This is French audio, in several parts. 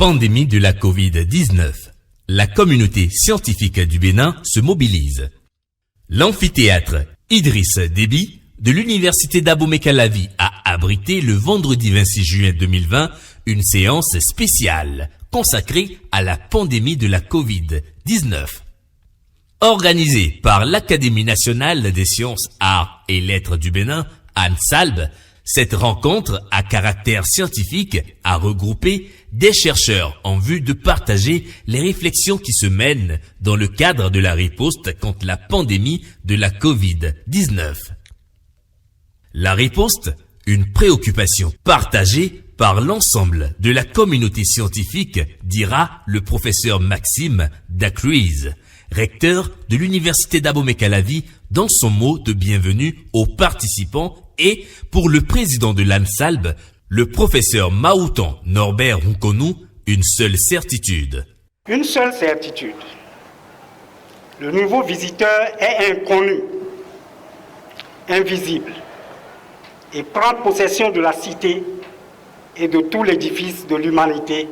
Pandémie de la Covid-19. La communauté scientifique du Bénin se mobilise. L'amphithéâtre Idriss Déby de l'université d'Abomey-Calavi a abrité le vendredi 26 juin 2020 une séance spéciale consacrée à la pandémie de la Covid-19. Organisée par l'Académie nationale des sciences, arts et lettres du Bénin, ANSALB, cette rencontre à caractère scientifique a regroupé des chercheurs en vue de partager les réflexions qui se mènent dans le cadre de la riposte contre la pandémie de la Covid-19. La riposte, une préoccupation partagée par l'ensemble de la communauté scientifique, dira le professeur Maxime Dacruise, recteur de l'université d'Abomey-Calavi, dans son mot de bienvenue aux participants, et pour le président de l'ANSALB, le professeur Maoutan Norbert Roukonou, une seule certitude. Une seule certitude. Le nouveau visiteur est inconnu, invisible, et prend possession de la cité et de tout l'édifice de l'humanité,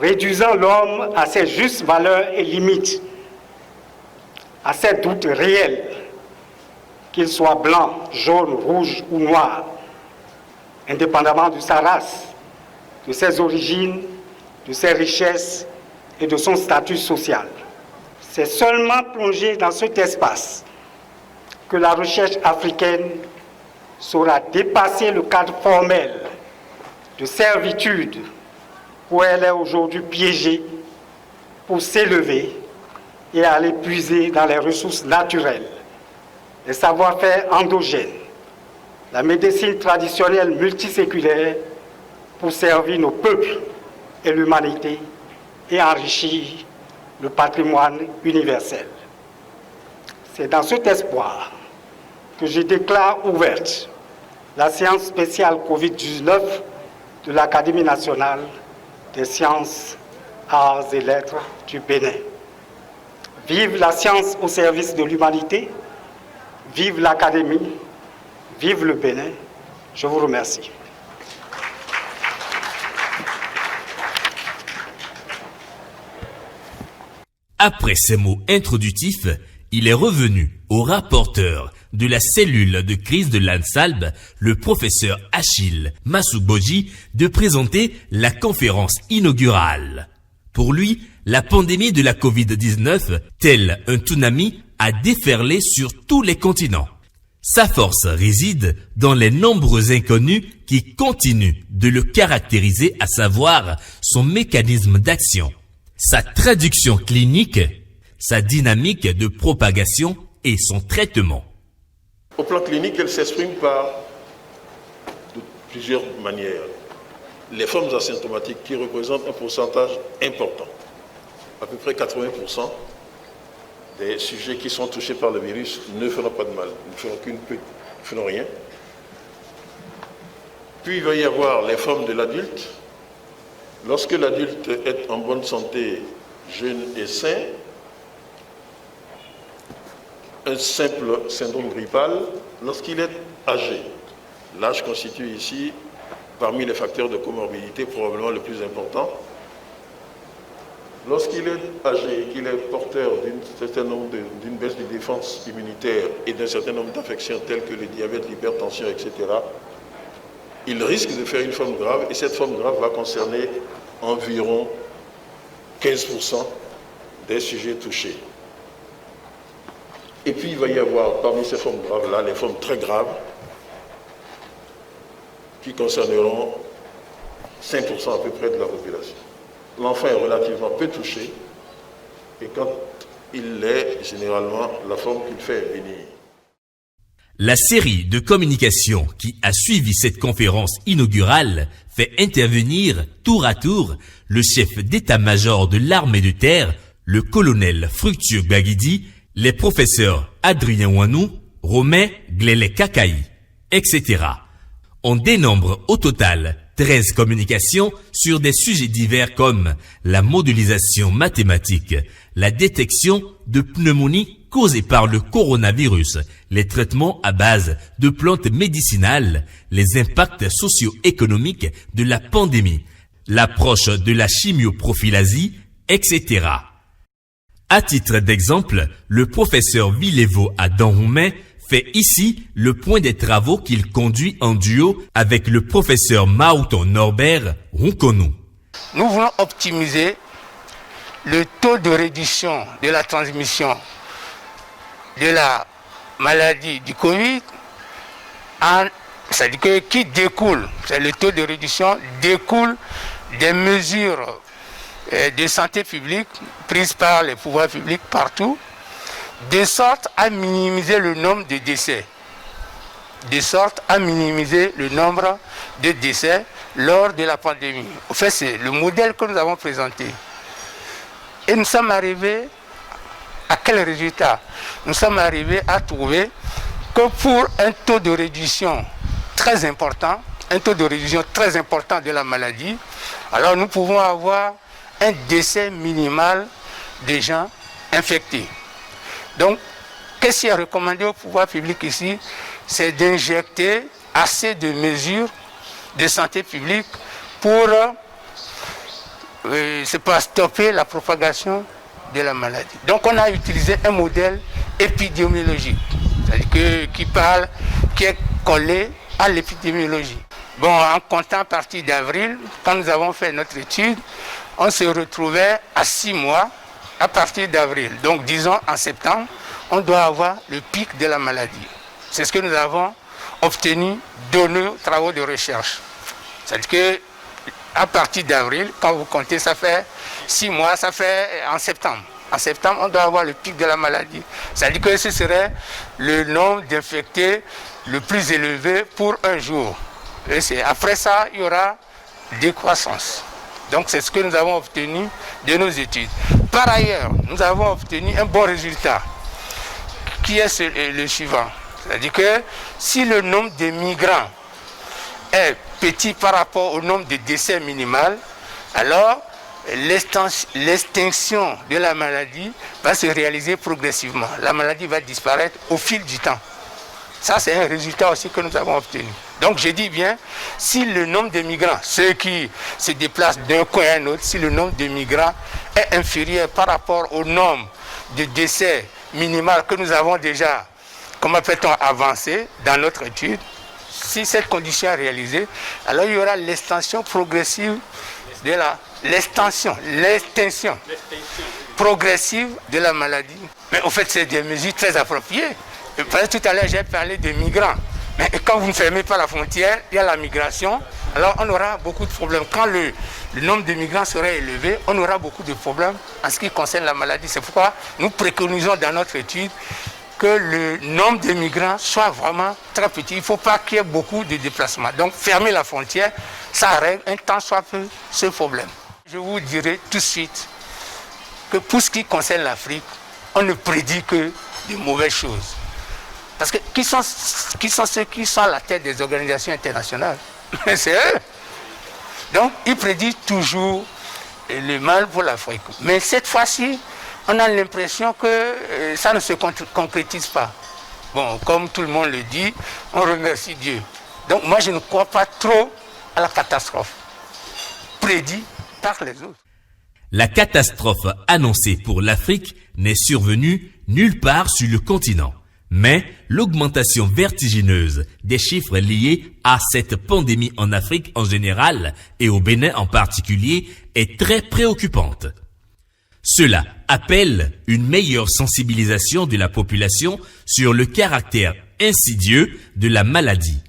réduisant l'homme à ses justes valeurs et limites, à ses doutes réels, qu'il soit blanc, jaune, rouge ou noir, indépendamment de sa race, de ses origines, de ses richesses et de son statut social. C'est seulement plongé dans cet espace que la recherche africaine saura dépasser le cadre formel de servitude où elle est aujourd'hui piégée pour s'élever et aller puiser dans les ressources naturelles, les savoir-faire endogènes, la médecine traditionnelle multiséculaire pour servir nos peuples et l'humanité et enrichir le patrimoine universel. C'est dans cet espoir que je déclare ouverte la séance spéciale Covid-19 de l'Académie nationale des sciences, arts et lettres du Bénin. Vive la science au service de l'humanité, vive l'Académie, vive le Bénin. Je vous remercie. Après ces mots introductifs, il est revenu au rapporteur de la cellule de crise de l'ANSALB, le professeur Achille Massougboji, de présenter la conférence inaugurale. Pour lui, la pandémie de la Covid-19, tel un tsunami, a déferlé sur tous les continents. Sa force réside dans les nombreux inconnus qui continuent de le caractériser, à savoir son mécanisme d'action, sa traduction clinique, sa dynamique de propagation et son traitement. Au plan clinique, elle s'exprime par plusieurs manières. Les formes asymptomatiques qui représentent un pourcentage important, à peu près 80% des sujets qui sont touchés par le virus ne feront pas de mal, ne feront rien. Puis il va y avoir les formes de l'adulte. Lorsque l'adulte est en bonne santé, jeune et sain, un simple syndrome grippal, lorsqu'il est âgé, l'âge constitue ici, parmi les facteurs de comorbidité, probablement le plus important. Lorsqu'il est âgé et qu'il est porteur d'une baisse de défense immunitaire et d'un certain nombre d'affections telles que le diabète, l'hypertension, etc., il risque de faire une forme grave, et cette forme grave va concerner environ 15% des sujets touchés. Et puis il va y avoir parmi ces formes graves-là, les formes très graves, qui concerneront 5% à peu près de la population. L'enfant est relativement peu touché, et quand il l'est, généralement, la forme qu'il fait est bénigne. La série de communication qui a suivi cette conférence inaugurale fait intervenir tour à tour le chef d'état-major de l'armée de terre, le colonel Fructueux Baguidi, les professeurs Adrien Wanou, Romain Glélé-Kakaï, etc. On dénombre au total 13 communications sur des sujets divers comme la modélisation mathématique, la détection de pneumonie causée par le coronavirus, les traitements à base de plantes médicinales, les impacts socio-économiques de la pandémie, l'approche de la chimioprophylaxie, etc. À titre d'exemple, le professeur Villevo Adam Roumain fait ici le point des travaux qu'il conduit en duo avec le professeur Maouton Norbert Ronconou. Nous voulons optimiser le taux de réduction de la transmission de la maladie du Covid, c'est-à-dire que qui découle, c'est le taux de réduction découle des mesures de santé publique prises par les pouvoirs publics partout, de sorte à minimiser le nombre de décès. De sorte à minimiser le nombre de décès lors de la pandémie. En fait, c'est le modèle que nous avons présenté. Et nous sommes arrivés à quel résultat? Nous sommes arrivés à trouver que pour un taux de réduction très important, de la maladie, alors nous pouvons avoir un décès minimal des gens infectés. Donc, qu'est-ce qui est recommandé au pouvoir public ici? C'est d'injecter assez de mesures de santé publique pour stopper la propagation de la maladie. Donc, on a utilisé un modèle épidémiologique, c'est-à-dire qui est collé à l'épidémiologie. Bon, en comptant à partir d'avril, quand nous avons fait notre étude, on se retrouvait à 6 mois à partir d'avril. Donc, disons en septembre, on doit avoir le pic de la maladie. C'est ce que nous avons obtenu de nos travaux de recherche. C'est-à-dire qu'à partir d'avril, quand vous comptez, ça fait 6 mois, ça fait en septembre. En septembre, on doit avoir le pic de la maladie. C'est-à-dire que ce serait le nombre d'infectés le plus élevé pour un jour. Et après ça, il y aura décroissance. Donc c'est ce que nous avons obtenu de nos études. Par ailleurs, nous avons obtenu un bon résultat, qui est le suivant. C'est-à-dire que si le nombre de migrants est petit par rapport au nombre de décès minimal, alors l'extinction de la maladie va se réaliser progressivement. La maladie va disparaître au fil du temps. Ça, c'est un résultat aussi que nous avons obtenu. Donc, je dis bien, si le nombre de migrants, ceux qui se déplacent d'un coin à un autre, si le nombre de migrants est inférieur par rapport au nombre de décès minimal que nous avons déjà, comment peut-on avancé dans notre étude, si cette condition est réalisée, alors il y aura l'extension progressive de l'extinction progressive de la maladie. Mais au fait, c'est des mesures très appropriées. Tout à l'heure, j'ai parlé de migrants. Mais quand vous ne fermez pas la frontière, il y a la migration, alors on aura beaucoup de problèmes. Quand le nombre de migrants sera élevé, on aura beaucoup de problèmes en ce qui concerne la maladie. C'est pourquoi nous préconisons dans notre étude que le nombre de migrants soit vraiment très petit. Il ne faut pas qu'il y ait beaucoup de déplacements. Donc fermer la frontière, ça règle un tant soit peu ce problème. Je vous dirai tout de suite que pour ce qui concerne l'Afrique, on ne prédit que de mauvaises choses. Parce que qui sont ceux qui sont à la tête des organisations internationales? C'est eux. Donc, ils prédisent toujours le mal pour l'Afrique. Mais cette fois-ci, on a l'impression que ça ne se concrétise pas. Bon, comme tout le monde le dit, on remercie Dieu. Donc, moi, je ne crois pas trop à la catastrophe prédite par les autres. La catastrophe annoncée pour l'Afrique n'est survenue nulle part sur le continent. Mais l'augmentation vertigineuse des chiffres liés à cette pandémie en Afrique en général et au Bénin en particulier est très préoccupante. Cela appelle une meilleure sensibilisation de la population sur le caractère insidieux de la maladie,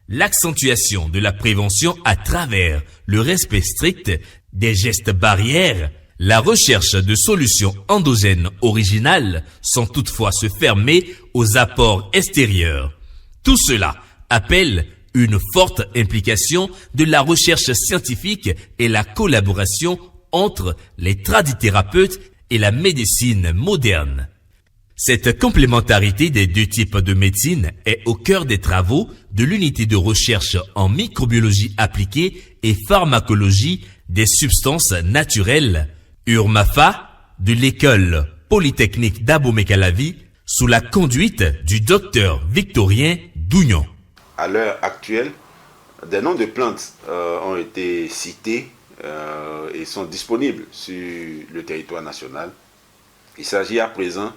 l'accentuation de la prévention à travers le respect strict des gestes barrières, la recherche de solutions endogènes originales sans toutefois se fermer aux apports extérieurs. Tout cela appelle une forte implication de la recherche scientifique et la collaboration entre les tradithérapeutes et la médecine moderne. Cette complémentarité des deux types de médecine est au cœur des travaux de l'unité de recherche en microbiologie appliquée et pharmacologie des substances naturelles, URMAFA, de l'école polytechnique d'Abomey-Calavi, sous la conduite du docteur Victorien Dougnon. À l'heure actuelle, des noms de plantes ont été cités et sont disponibles sur le territoire national. Il s'agit à présent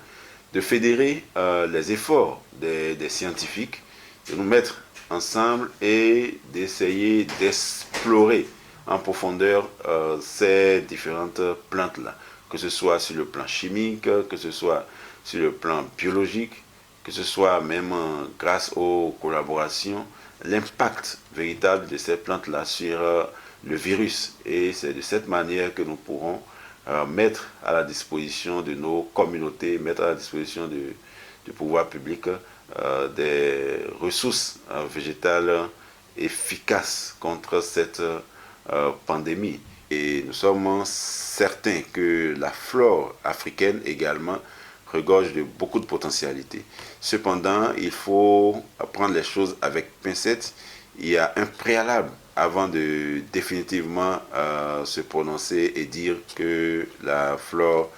de fédérer les efforts des scientifiques, de nous mettre ensemble et d'essayer d'explorer en profondeur ces différentes plantes-là, que ce soit sur le plan chimique, que ce soit sur le plan biologique, que ce soit même grâce aux collaborations, l'impact véritable de ces plantes-là sur le virus. Et c'est de cette manière que nous pourrons mettre à la disposition de nos communautés, mettre à la disposition du pouvoir public des ressources végétales efficaces contre cette pandémie. Et nous sommes certains que la flore africaine également regorge de beaucoup de potentialités. Cependant, il faut prendre les choses avec pincette. Il y a un préalable avant de définitivement se prononcer et dire que la flore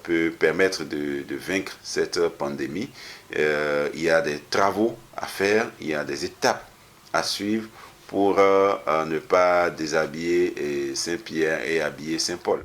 peut permettre de vaincre cette pandémie. Il y a des travaux à faire, il y a des étapes à suivre pour ne pas déshabiller Saint-Pierre et habiller Saint-Paul.